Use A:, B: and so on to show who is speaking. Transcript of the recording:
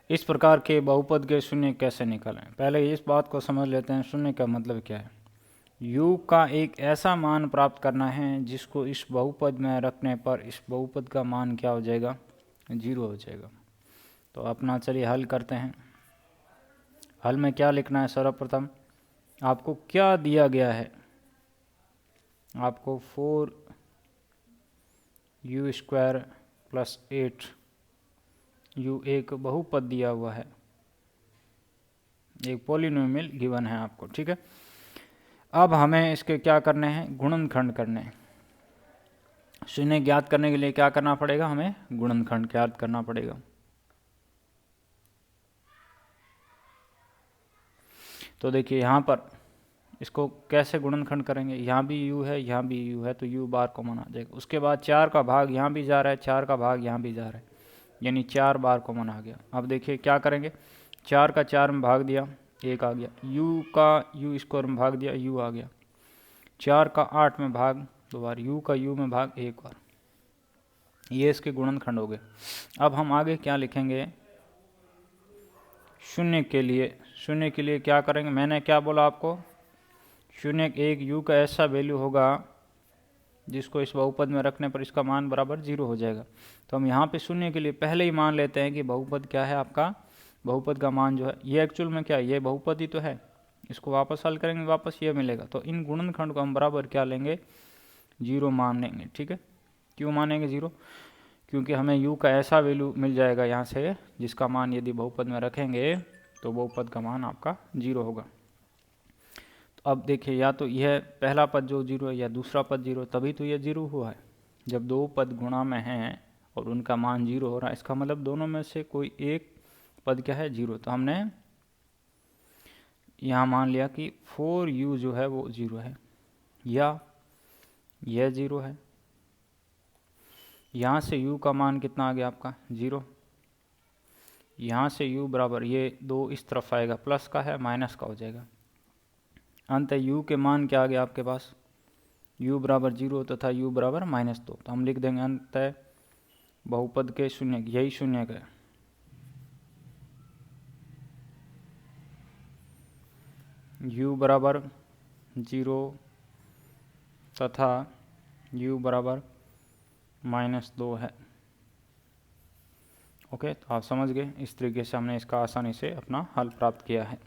A: इस प्रकार के बहुपद के शून्य कैसे निकालें? पहले इस बात को समझ लेते हैं, शून्य का मतलब क्या है। u का एक ऐसा मान प्राप्त करना है जिसको इस बहुपद में रखने पर इस बहुपद का मान क्या हो जाएगा? 0 हो जाएगा। तो अपना चलिए हल करते हैं। हल में क्या लिखना है? सर्वप्रथम आपको क्या दिया गया है? आपको 4u² + 8u एक बहुपद दिया हुआ है, एक पॉलिनोमियल गिवन है आपको, ठीक है। अब हमें इसके क्या करने हैं? गुणनखंड करने हैं। शून्य ज्ञात करने के लिए क्या करना पड़ेगा? हमें गुणनखंड ज्ञात करना पड़ेगा। तो देखिए यहाँ पर इसको कैसे गुणनखंड करेंगे? यहाँ भी u है, यहाँ भी u है, तो u बार कॉमन आ जाएगा। उसके बाद 4 का भाग यहाँ भी जा रहा है, 4 का भाग यहाँ भी जा रहा है, यानी 4 बार कॉमन आ गया। अब देखिए क्या करेंगे? 4 का 4 में भाग दिया, 1 आ गया। u का u² में भाग दिया, u आ गया। 4 का 8 में भाग 2 बार, u का u में भाग 1 बार। ये इसके गुणनखंड हो गए। अब हम आगे क्या लिखेंगे? शून्य के लिए क्या करेंगे? मैंने क्या बोला आपको? शून्य एक u का ऐसा वैल्यू होगा जिसको इस बहुपद में रखने पर इसका मान बराबर 0 हो जाएगा। तो हम यहाँ पे शून्य के लिए पहले ही मान लेते हैं कि बहुपद क्या है आपका? बहुपद का मान जो है ये एक्चुअल में क्या है? ये बहुपद ही तो है। इसको वापस हल करेंगे, वापस ये मिलेगा। तो इन गुणनखंड को हम बराबर क्या लेंगे? 0 मान लेंगे, ठीक है। क्यों मानेंगे 0? क्योंकि हमें u का ऐसा वैल्यू मिल जाएगा यहाँ से जिसका मान यदि बहुपद में रखेंगे तो बहुपद का मान आपका 0 होगा। तो अब देखिए, या तो यह पहला पद जो 0 है या दूसरा पद 0, तभी तो यह 0 हुआ है। जब दो पद गुणा में हैं और उनका मान 0 हो रहा है, इसका मतलब दोनों में से कोई एक पद क्या है? 0। तो हमने यहाँ मान लिया कि 4u जो है वो 0 है, या यह 0 है। यहाँ से u का मान कितना आ गया आपका? 0। यहाँ से u बराबर, ये 2 इस तरफ आएगा, प्लस का है माइनस का हो जाएगा। अंत u के मान क्या आ गया आपके पास? u बराबर 0 तथा u बराबर -2। तो हम लिख देंगे अंत बहुपद के शून्य, यही शून्य का u बराबर 0 तथा u बराबर -2 है। ओके, तो आप समझ गए। इस तरीके से हमने इसका आसानी से अपना हल प्राप्त किया है।